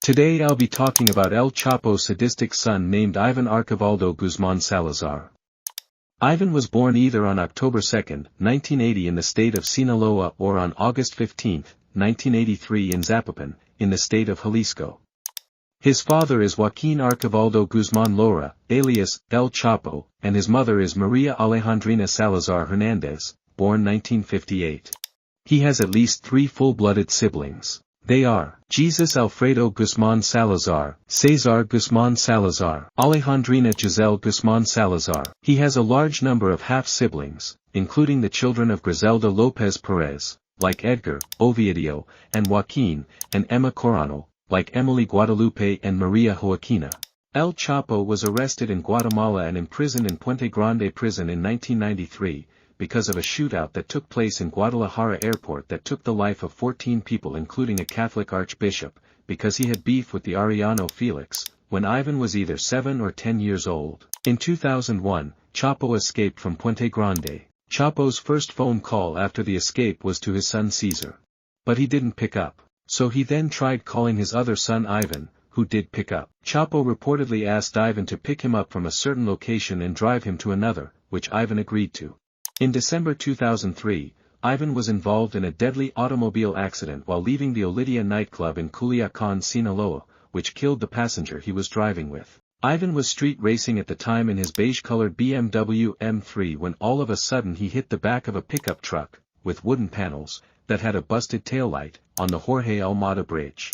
Today I'll be talking about El Chapo's sadistic son named Ivan Archivaldo Guzman Salazar. Ivan was born either on October 2, 1980 in the state of Sinaloa or on August 15, 1983 in Zapopan, in the state of Jalisco. His father is Joaquin Archivaldo Guzman Lora, alias El Chapo, and his mother is Maria Alejandrina Salazar Hernandez, born 1958. He has at least 3 full-blooded siblings. They are Jesus Alfredo Guzman Salazar, Cesar Guzman Salazar, Alejandrina Giselle Guzman Salazar. He has a large number of half-siblings, including the children of Griselda Lopez Perez, like Edgar, Ovidio, and Joaquin, and Emma Corano, like Emily Guadalupe and Maria Joaquina. El Chapo was arrested in Guatemala and imprisoned in Puente Grande prison in 1993, because of a shootout that took place in Guadalajara airport that took the life of 14 people including a Catholic archbishop, because he had beef with the Arellano Felix, when Ivan was either 7 or 10 years old. In 2001, Chapo escaped from Puente Grande. Chapo's first phone call after the escape was to his son Cesar. But he didn't pick up, so he then tried calling his other son Ivan, who did pick up. Chapo reportedly asked Ivan to pick him up from a certain location and drive him to another, which Ivan agreed to. In December 2003, Ivan was involved in a deadly automobile accident while leaving the Olidia nightclub in Culiacan, Sinaloa, which killed the passenger he was driving with. Ivan was street racing at the time in his beige-colored BMW M3 when all of a sudden he hit the back of a pickup truck, with wooden panels, that had a busted taillight, on the Jorge Almada Bridge.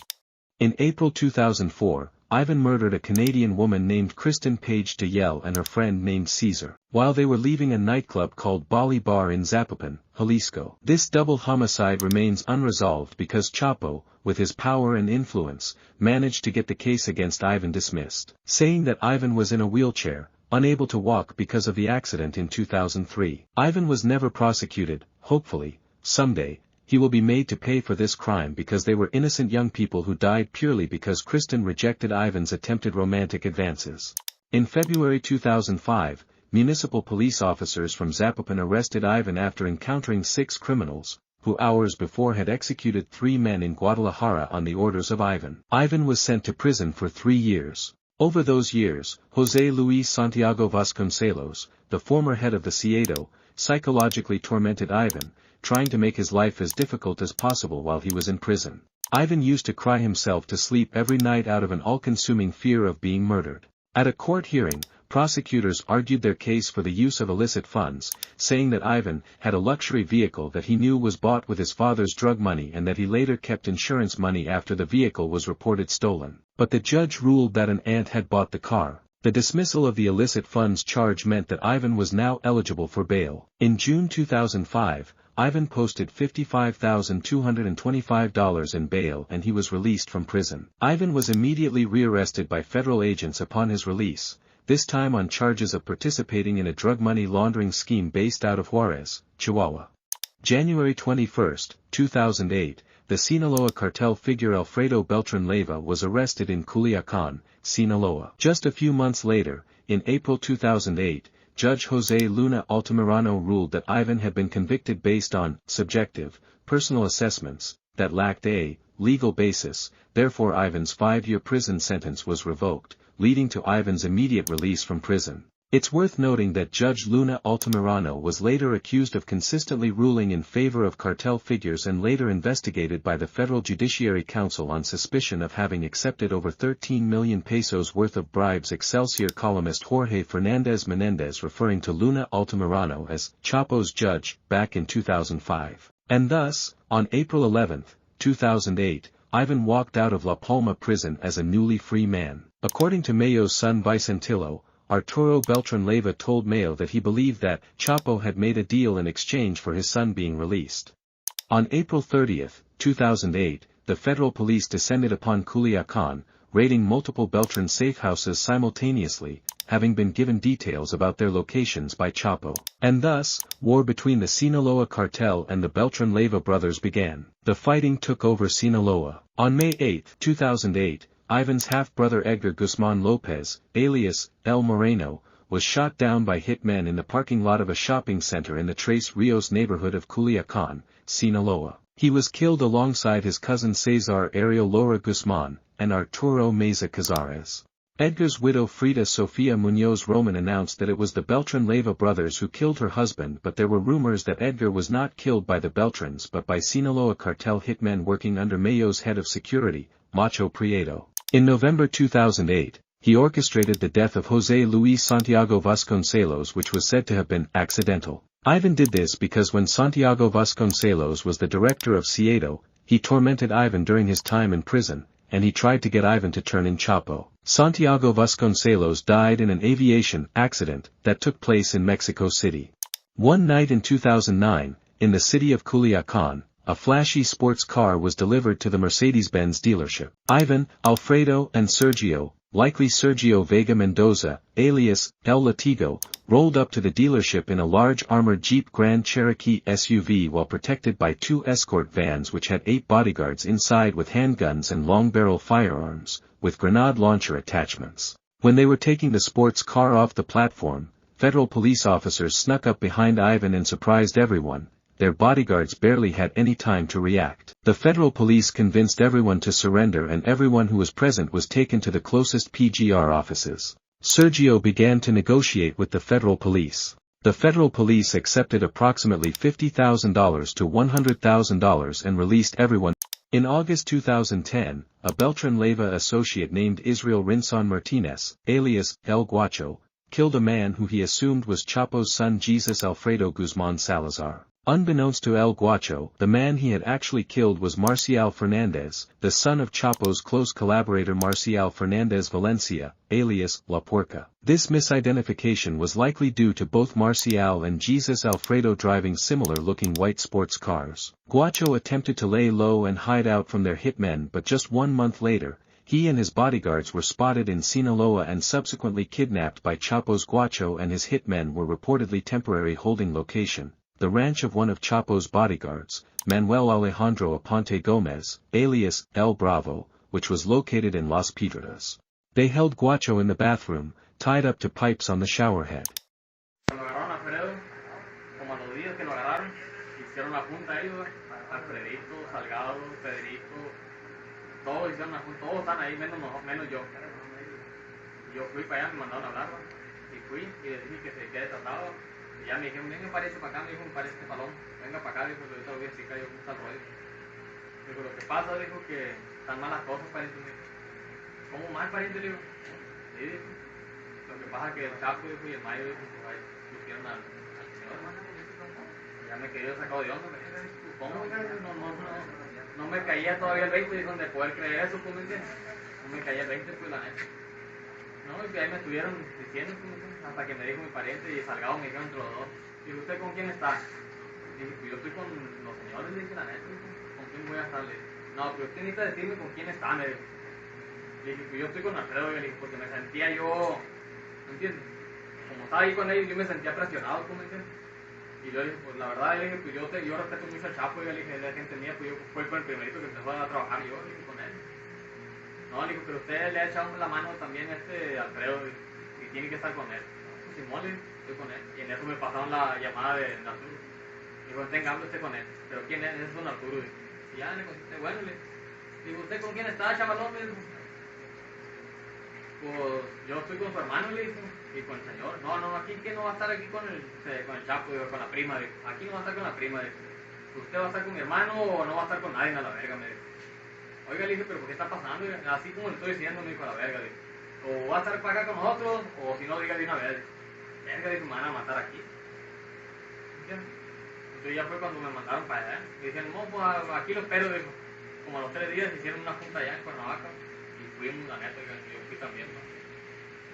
In April 2004, Ivan murdered a Canadian woman named Kristen Page DeYell and her friend named Cesar, while they were leaving a nightclub called Bali Bar in Zapopan, Jalisco. This double homicide remains unresolved because Chapo, with his power and influence, managed to get the case against Ivan dismissed, saying that Ivan was in a wheelchair, unable to walk because of the accident in 2003. Ivan was never prosecuted. Hopefully, someday, he will be made to pay for this crime because they were innocent young people who died purely because Kristen rejected Ivan's attempted romantic advances. In February 2005, municipal police officers from Zapopan arrested Ivan after encountering 6 criminals, who hours before had executed 3 men in Guadalajara on the orders of Ivan. Ivan was sent to prison for 3 years. Over those years, José Luis Santiago Vasconcelos, the former head of the CIEDO, psychologically tormented Ivan, trying to make his life as difficult as possible while he was in prison. Ivan used to cry himself to sleep every night out of an all-consuming fear of being murdered. At a court hearing, prosecutors argued their case for the use of illicit funds, saying that Ivan had a luxury vehicle that he knew was bought with his father's drug money and that he later kept insurance money after the vehicle was reported stolen. But the judge ruled that an aunt had bought the car. The dismissal of the illicit funds charge meant that Ivan was now eligible for bail. In June 2005, Ivan posted $55,225 in bail and he was released from prison. Ivan was immediately rearrested by federal agents upon his release, this time on charges of participating in a drug money laundering scheme based out of Juarez, Chihuahua. January 21, 2008, the Sinaloa cartel figure Alfredo Beltran Leyva was arrested in Culiacan, Sinaloa. Just a few months later, in April 2008, Judge José Luna Altamirano ruled that Ivan had been convicted based on subjective, personal assessments that lacked a legal basis. Therefore Ivan's 5-year prison sentence was revoked, leading to Ivan's immediate release from prison. It's worth noting that Judge Luna Altamirano was later accused of consistently ruling in favor of cartel figures and later investigated by the Federal Judiciary Council on suspicion of having accepted over 13 million pesos worth of bribes. Excelsior columnist Jorge Fernandez Menendez referring to Luna Altamirano as Chapo's judge back in 2005. And thus, on April 11, 2008, Ivan walked out of La Palma prison as a newly free man. According to Mayo's son Vicentillo, Arturo Beltran Leyva told Mayo that he believed that Chapo had made a deal in exchange for his son being released. On April 30, 2008, the federal police descended upon Culiacan, raiding multiple Beltran safe houses simultaneously, having been given details about their locations by Chapo. And thus, war between the Sinaloa cartel and the Beltran Leyva brothers began. The fighting took over Sinaloa. On May 8, 2008, Ivan's half-brother Edgar Guzman Lopez, alias El Moreno, was shot down by hitmen in the parking lot of a shopping center in the Tres Rios neighborhood of Culiacan, Sinaloa. He was killed alongside his cousin Cesar Ariel Lora Guzman, and Arturo Meza Cazares. Edgar's widow Frida Sofia Muñoz Roman announced that it was the Beltran Leyva brothers who killed her husband, but there were rumors that Edgar was not killed by the Beltrans but by Sinaloa cartel hitmen working under Mayo's head of security, Macho Prieto. In November 2008, he orchestrated the death of José Luis Santiago Vasconcelos, which was said to have been accidental. Ivan did this because when Santiago Vasconcelos was the director of Ciedo, he tormented Ivan during his time in prison, and he tried to get Ivan to turn in Chapo. Santiago Vasconcelos died in an aviation accident that took place in Mexico City. One night in 2009, in the city of Culiacán, a flashy sports car was delivered to the Mercedes-Benz dealership. Ivan, Alfredo, and Sergio, likely Sergio Vega Mendoza, alias El Latigo, rolled up to the dealership in a large armored Jeep Grand Cherokee SUV while protected by 2 escort vans which had 8 bodyguards inside with handguns and long-barrel firearms, with grenade launcher attachments. When they were taking the sports car off the platform, federal police officers snuck up behind Ivan and surprised everyone. Their bodyguards barely had any time to react. The federal police convinced everyone to surrender and everyone who was present was taken to the closest PGR offices. Sergio began to negotiate with the federal police. The federal police accepted approximately $50,000 to $100,000 and released everyone. In August 2010, a Beltran Leyva associate named Israel Rinson Martinez, alias El Guacho, killed a man who he assumed was Chapo's son Jesus Alfredo Guzman Salazar. Unbeknownst to El Guacho, the man he had actually killed was Marcial Fernandez, the son of Chapo's close collaborator Marcial Fernandez Valencia, alias La Puerca. This misidentification was likely due to both Marcial and Jesus Alfredo driving similar-looking white sports cars. Guacho attempted to lay low and hide out from their hitmen, but just 1 month later, he and his bodyguards were spotted in Sinaloa and subsequently kidnapped by Chapo's. Guacho and his hitmen were reportedly temporary holding location, the ranch of one of Chapo's bodyguards, Manuel Alejandro Aponte Gomez, alias El Bravo, which was located in Las Piedras. They held Guacho in the bathroom, tied up to pipes on the shower head. Ya me dijeron, venga, parece para acá, me dijo, parece este balón, venga para acá, dijo, ahorita lo voy a explicar yo cómo está el rollo. Dijo, lo que pasa, dijo, que están malas cosas, pariente, dijo. ¿Cómo mal, pariente? Dijo, sí, dijo. Lo que pasa es que el Chapo, dijo, y el Mayo, dijo, pues ahí pusieron al señor, hermano. Ya me quedé sacado de onda, me dijo, ¿cómo? No me caía todavía el 20, dijo, de poder creer eso, pues, ¿me entiendes? No me caía el 20, pues, la neta. No, y ahí me estuvieron diciendo, hasta que me dijo mi pariente y Salgado me dijeron entre los dos. Dijo, ¿usted con quién está? Dije, pues yo estoy con los señores, le dije, la neta, ¿con quién voy a estar? Le dije, no, pero usted necesita decirme con quién está, me dijo. Le dije, pues yo estoy con Alfredo, le dije, porque me sentía yo, ¿me entiendes? Como estaba ahí con ellos, yo me sentía presionado, ¿me entiendes? Y yo le dije, pues la verdad, le dije, pues yo respeto mucho al Chapo, y le dije, es la gente mía, pues yo fue con el primerito que empezó a trabajar, yo le dije, con él. No, le digo, pero usted le ha echado la mano también a Alfredo, y tiene que estar con él. Pues Simón, le estoy con él. Y en eso me pasaron la llamada de Arturo. Dijo, tenga, hable usted con él. ¿Pero quién es? Es don Arturo. Y ya le contesté, bueno, le digo, ¿usted con quién está, chavalón? Le digo, pues yo estoy con su hermano, le dijo, y con el señor. No, aquí que no va a estar aquí con el Chapo, digo, con la prima, dijo. Aquí no va a estar con la prima, dijo. ¿Usted va a estar con mi hermano o no va a estar con nadie a la verga? Me dijo. Oiga, le dije, pero ¿por qué está pasando? Así como le estoy diciendo, me dijo, a la verga, dijo. O va a estar para acá con nosotros, o si no, diga de una vez. Verga, dijo, me van a matar aquí. ¿Entiendes? Entonces ya fue cuando me mandaron para allá. Me dijeron, no, pues aquí lo espero, dijo. Como a los 3 días hicieron una junta allá en Cuernavaca. Y fuimos, la neta, yo fui también, ¿no?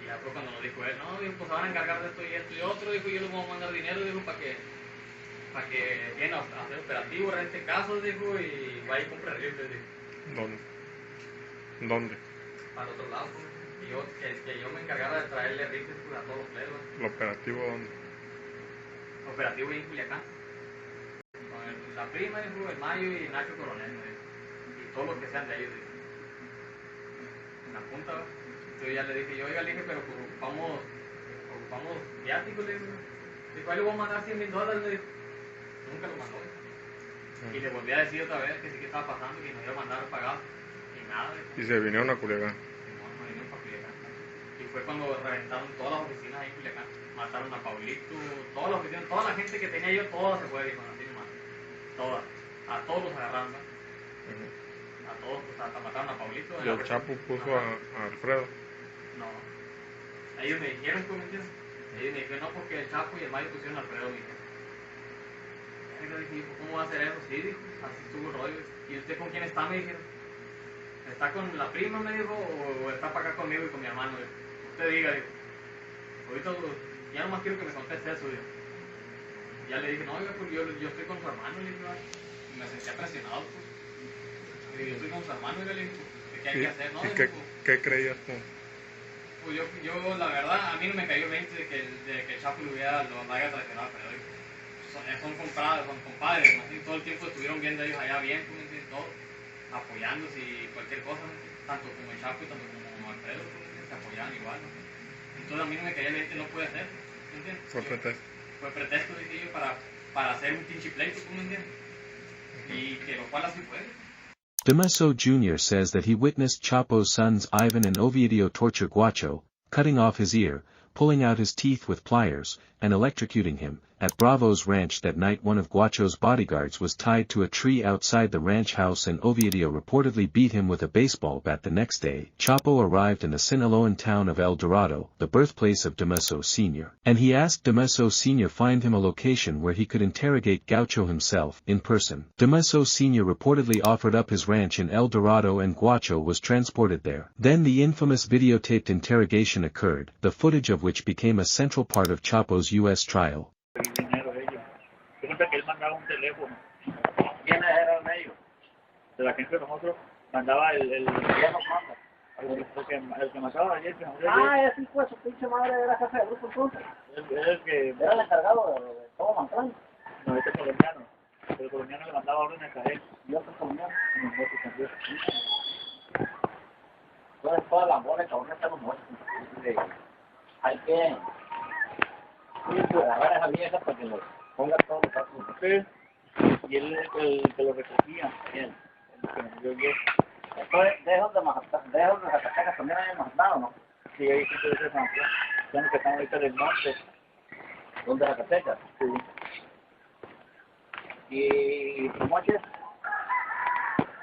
Y ya fue cuando nos dijo él, no, dijo, pues se van a encargar de esto y otro, dijo, yo les voy a mandar dinero, dijo, para que vayan a hacer operativo, rente casos, dijo, y vaya y compre rifles, dijo. ¿Dónde? Para el otro lado, pues. Que yo me encargara de traerle rifles pues, a todos los players. ¿El operativo dónde? Operativo en Culiacán. Con la prima, dijo, el Mayo y Nacho Coronel, y todos los que sean de ellos, dijo. En la punta, ¿verdad? Entonces ya le dije, yo, oiga, le dije, pero pues, ocupamos viáticos, le dijo. Dijo, ahí le voy a mandar $100,000, le dijo. Nunca lo mandó, dijo. Y le volví a decir otra vez que sí que estaba pasando, que nos iba a mandar pagado. Y nada. Y se vinieron a Culiacán. No vinieron para Culiacán. Y fue cuando reventaron todas las oficinas ahí en Culiacán. Mataron a Paulito, todas las oficinas, toda la gente que tenía yo, toda se fue, dijo, así nomás. Todas. A todos los agarraron, ¿no? A todos, pues hasta mataron a Paulito. Y el Chapo puso a Alfredo. No. Ellos me dijeron, ¿cómo me entiendes? Ellos me dijeron, no, porque el Chapo y el Mayo pusieron a Alfredo, me dijeron. Yo dije, ¿cómo va a ser eso? Sí, dijo, así estuvo el rollo. ¿Y usted con quién está? Me dijeron. ¿Está con la prima, me dijo, o está para acá conmigo y con mi hermano? Dijo. Usted diga, dijo. Ahorita ya nomás quiero que me conteste eso, dijo. Ya le dije, no, oiga, pues yo estoy con su hermano, le dije, y me sentía presionado, pues. Le dije, yo estoy con su hermano, y le dije, ¿qué hay que hacer? No, ¿Y dijo, qué creías tú? pues yo, la verdad, a mí no me cayó 20 de que el Chapo lo haya traicionado, pero dijo, son compadres, ¿no? Todo el tiempo estuvieron viendo ellos allá bien, ¿tú me entiendes? Todo, apoyándose y cualquier cosa, ¿no? Tanto como el Chapo y tanto como Alfredo, ¿tú me entiendes? Se apoyaban igual, ¿no? Entonces a mí no me caía 20, no puede hacer, ¿me entiendes? Fue pretexto. Fue pretexto, dije yo, para hacer un pinche pleito, ¿tú me entiendes? Y que lo cual así fue. Demeso Jr. says that he witnessed Chapo's sons Ivan and Ovidio torture Guacho, cutting off his ear, pulling out his teeth with pliers, and electrocuting him. At Bravo's ranch that night, one of Guacho's bodyguards was tied to a tree outside the ranch house and Ovidio reportedly beat him with a baseball bat. The next day, Chapo arrived in the Sinaloan town of El Dorado, the birthplace of Demeso Sr., and he asked Demeso Sr. find him a location where he could interrogate Gaucho himself in person. Demeso Sr. reportedly offered up his ranch in El Dorado and Guacho was transported there. Then the infamous videotaped interrogation occurred, the footage of which became a central part of Chapo's U.S. trial. Dinero ellos. Resulta que él mandaba un teléfono. ¿Quiénes eran ellos? De la gente de nosotros mandaba el ¿quién nos manda? El que mataba ayer. Ese fue su pinche madre de la casa de grupo entonces. El que era el encargado de todo Mantrán. No, este colombiano. El colombiano le mandaba órdenes a él. Y otro colombiano. Y nosotros también. Todas las bolas que aún estamos muertos. Hay que agarrar a esa vieja para que lo ponga todos los datos. Sí. Y él el que lo recogía, él, el que nos dio yo. Entonces, dejo de Zacatecas también hay mandado, ¿no? Sí, ahí sí puede ser San Juan. Son los que están ahorita del norte. ¿Dónde Zacatecas? Sí. Y Pomoches,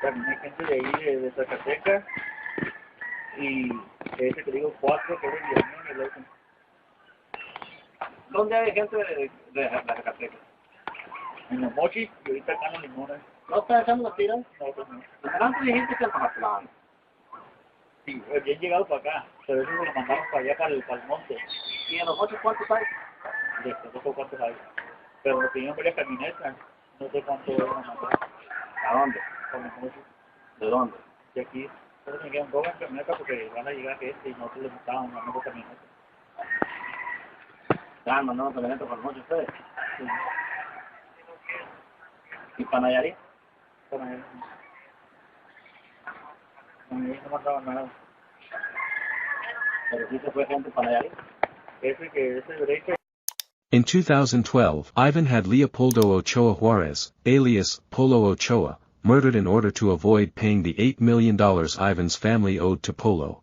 también hay gente de ahí, de Zacatecas. Y ese que digo, 4, que es el Villanueva y el otro. ¿Dónde hay gente de Zacatecas? En los mochis y ahorita acá en los limones. ¿No están echando las tiras? No, pues no. Antes hay gente que es Mazatlán. Sí, habían llegado para acá, pero eso lo mandaron para allá, para el monte. ¿Y en los mochis cuántos hay? No sé cuántos hay. Pero nos pidieron varias camionetas, no sé cuántos van a mandar. ¿A dónde? Con los mochis. ¿De dónde? De aquí. Entonces me quedan 2 camionetas porque van a llegar gente y nosotros les estaban mandando camionetas. Ya, mandamos camionetas por noche ustedes. Sí. ¿Y para Nayarit? Para Nayarit. Nayarit no mandaban nada. Pero sí se fue gente para Nayarit. Ese derecho. In 2012, Ivan had Leopoldo Ochoa Juarez, alias Polo Ochoa, murdered in order to avoid paying the $8 million Ivan's family owed to Polo.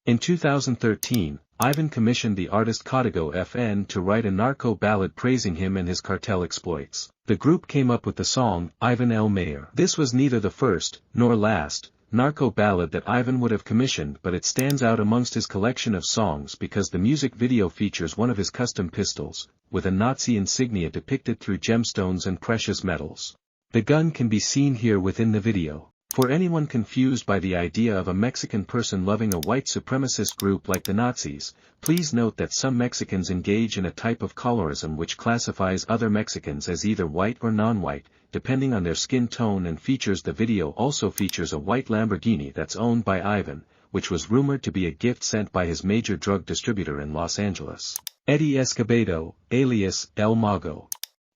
In 2013, Ivan commissioned the artist Código FN to write a narco ballad praising him and his cartel exploits. The group came up with the song, Ivan el Mayor. This was neither the first, nor last, narco ballad that Ivan would have commissioned, but it stands out amongst his collection of songs because the music video features one of his custom pistols, with a Nazi insignia depicted through gemstones and precious metals. The gun can be seen here within the video. For anyone confused by the idea of a Mexican person loving a white supremacist group like the Nazis, please note that some Mexicans engage in a type of colorism which classifies other Mexicans as either white or non-white, depending on their skin tone. And the video also features a white Lamborghini that's owned by Ivan, which was rumored to be a gift sent by his major drug distributor in Los Angeles, Eddie Escobedo, alias El Mago.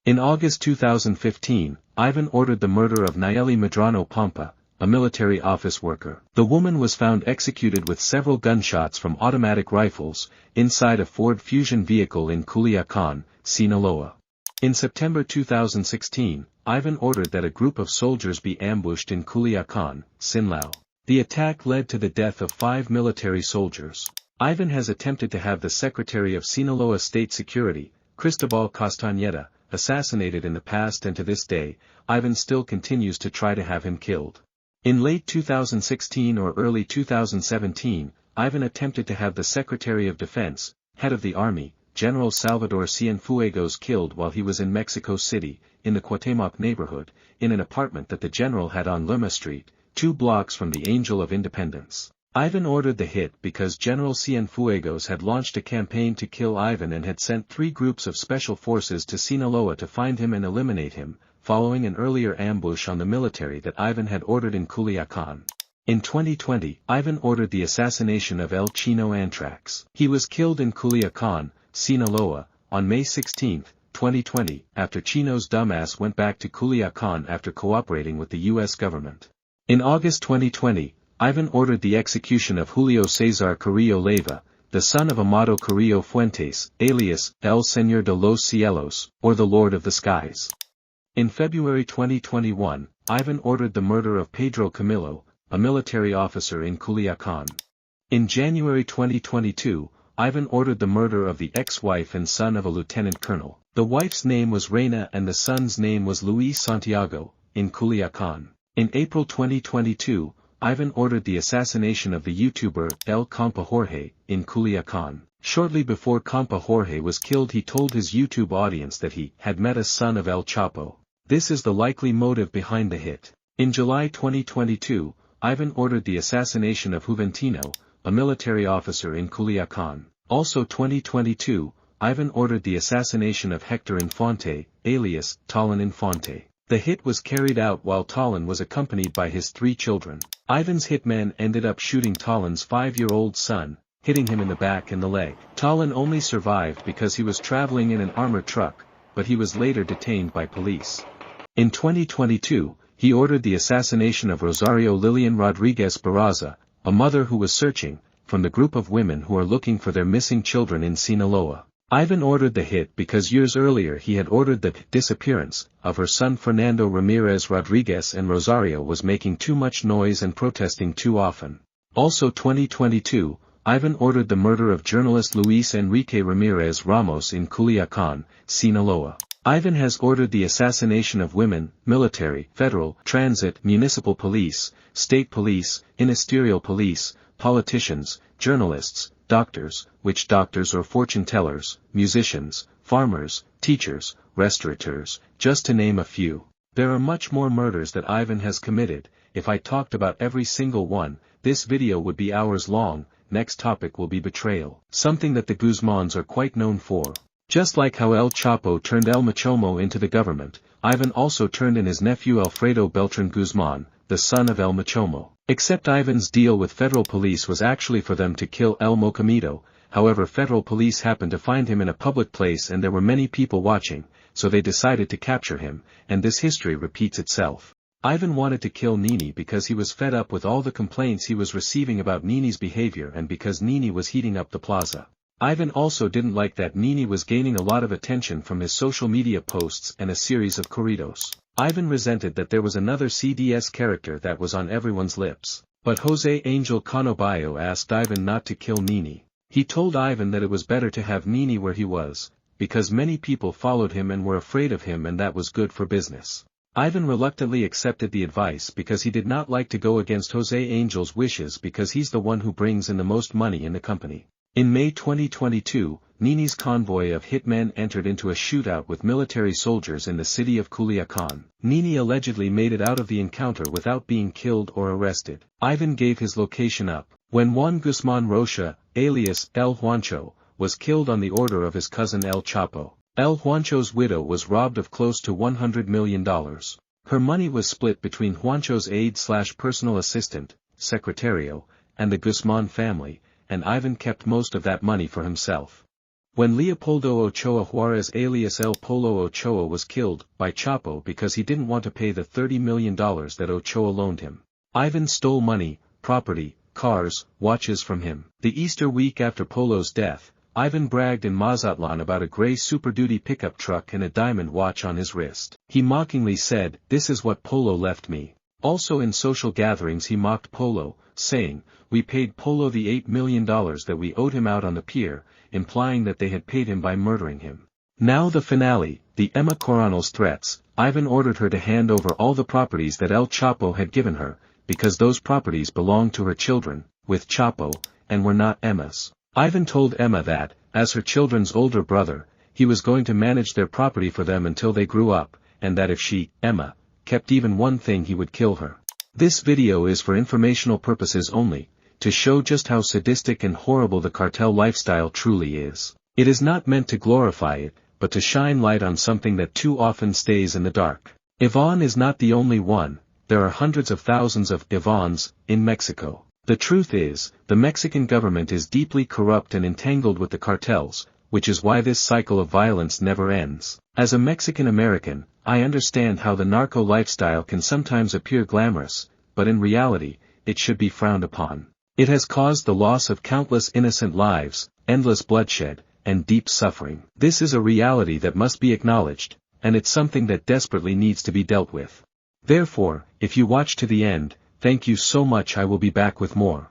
In August 2015, Ivan ordered the murder of Nayeli Medrano Pampa, a military office worker. The woman was found executed with several gunshots from automatic rifles, inside a Ford Fusion vehicle in Culiacán, Sinaloa. In September 2016, Ivan ordered that a group of soldiers be ambushed in Culiacán, Sinaloa. The attack led to the death of 5 military soldiers. Ivan has attempted to have the Secretary of Sinaloa State Security, Cristobal Castañeda, assassinated in the past, and to this day, Ivan still continues to try to have him killed. In late 2016 or early 2017, Ivan attempted to have the Secretary of Defense, head of the Army, General Salvador Cienfuegos killed while he was in Mexico City, in the Cuauhtémoc neighborhood, in an apartment that the general had on Lerma Street, 2 blocks from the Angel of Independence. Ivan ordered the hit because General Cienfuegos had launched a campaign to kill Ivan and had sent 3 groups of special forces to Sinaloa to find him and eliminate him, following an earlier ambush on the military that Ivan had ordered in Culiacán. In 2020, Ivan ordered the assassination of El Chino Antrax. He was killed in Culiacán, Sinaloa, on May 16, 2020, after Chino's dumbass went back to Culiacán after cooperating with the U.S. government. In August 2020, Ivan ordered the execution of Julio Cesar Carrillo Leiva, the son of Amado Carrillo Fuentes, alias El Señor de los Cielos, or the Lord of the Skies. In February 2021, Ivan ordered the murder of Pedro Camilo, a military officer in Culiacán. In January 2022, Ivan ordered the murder of the ex-wife and son of a lieutenant colonel. The wife's name was Reina and the son's name was Luis Santiago, in Culiacán. In April 2022, Ivan ordered the assassination of the YouTuber El Compa Jorge, in Culiacán. Shortly before Compa Jorge was killed, he told his YouTube audience that he had met a son of El Chapo. This is the likely motive behind the hit. In July 2022, Ivan ordered the assassination of Juventino, a military officer in Culiacán. Also 2022, Ivan ordered the assassination of Hector Infante, alias Talon Infante. The hit was carried out while Talon was accompanied by his 3 children. Ivan's hitmen ended up shooting Talon's 5-year-old son, hitting him in the back and the leg. Talon only survived because he was traveling in an armored truck, but he was later detained by police. In 2022, he ordered the assassination of Rosario Lilian Rodriguez Barraza, a mother who was searching, from the group of women who are looking for their missing children in Sinaloa. Ivan ordered the hit because years earlier he had ordered the disappearance of her son Fernando Ramirez Rodriguez, and Rosario was making too much noise and protesting too often. Also 2022, Ivan ordered the murder of journalist Luis Enrique Ramirez Ramos in Culiacán, Sinaloa. Ivan has ordered the assassination of women, military, federal, transit, municipal police, state police, ministerial police, politicians, journalists, doctors, witch doctors or fortune tellers, musicians, farmers, teachers, restaurateurs, just to name a few. There are much more murders that Ivan has committed. If I talked about every single one, this video would be hours long. Next topic will be betrayal, something that the Guzmans are quite known for. Just like how El Chapo turned El Machomo into the government, Ivan also turned in his nephew Alfredo Beltran Guzman, the son of El Machomo. Except Ivan's deal with federal police was actually for them to kill El Mocamito. However, federal police happened to find him in a public place and there were many people watching, so they decided to capture him, and this history repeats itself. Ivan wanted to kill Nini because he was fed up with all the complaints he was receiving about Nini's behavior and because Nini was heating up the plaza. Ivan also didn't like that Nini was gaining a lot of attention from his social media posts and a series of corridos. Ivan resented that there was another CDS character that was on everyone's lips. But Jose Angel Canoballo asked Ivan not to kill Nini. He told Ivan that it was better to have Nini where he was, because many people followed him and were afraid of him and that was good for business. Ivan reluctantly accepted the advice because he did not like to go against Jose Angel's wishes because he's the one who brings in the most money in the company. In May 2022, Nini's convoy of hitmen entered into a shootout with military soldiers in the city of Culiacán. Nini allegedly made it out of the encounter without being killed or arrested. Ivan gave his location up. When Juan Guzman Rocha, alias El Juancho, was killed on the order of his cousin El Chapo, El Juancho's widow was robbed of close to $100 million. Her money was split between Juancho's aide/personal assistant, Secretario, and the Guzman family, and Ivan kept most of that money for himself. When Leopoldo Ochoa Juarez alias El Polo Ochoa was killed by Chapo because he didn't want to pay the $30 million that Ochoa loaned him, Ivan stole money, property, cars, watches from him. The Easter week after Polo's death, Ivan bragged in Mazatlan about a gray Super Duty pickup truck and a diamond watch on his wrist. He mockingly said, "This is what Polo left me." Also in social gatherings he mocked Polo, saying, "We paid Polo the $8 million that we owed him out on the pier," implying that they had paid him by murdering him. Now the finale, the Emma Coronel's threats. Ivan ordered her to hand over all the properties that El Chapo had given her, because those properties belonged to her children, with Chapo, and were not Emma's. Ivan told Emma that, as her children's older brother, he was going to manage their property for them until they grew up, and that if she, Emma, kept even one thing he would kill her. This video is for informational purposes only, to show just how sadistic and horrible the cartel lifestyle truly is. It is not meant to glorify it, but to shine light on something that too often stays in the dark. Iván is not the only one, there are hundreds of thousands of Iváns in Mexico. The truth is, the Mexican government is deeply corrupt and entangled with the cartels, which is why this cycle of violence never ends. As a Mexican American, I understand how the narco lifestyle can sometimes appear glamorous, but in reality, it should be frowned upon. It has caused the loss of countless innocent lives, endless bloodshed, and deep suffering. This is a reality that must be acknowledged, and it's something that desperately needs to be dealt with. Therefore, if you watch to the end, thank you so much. I will be back with more.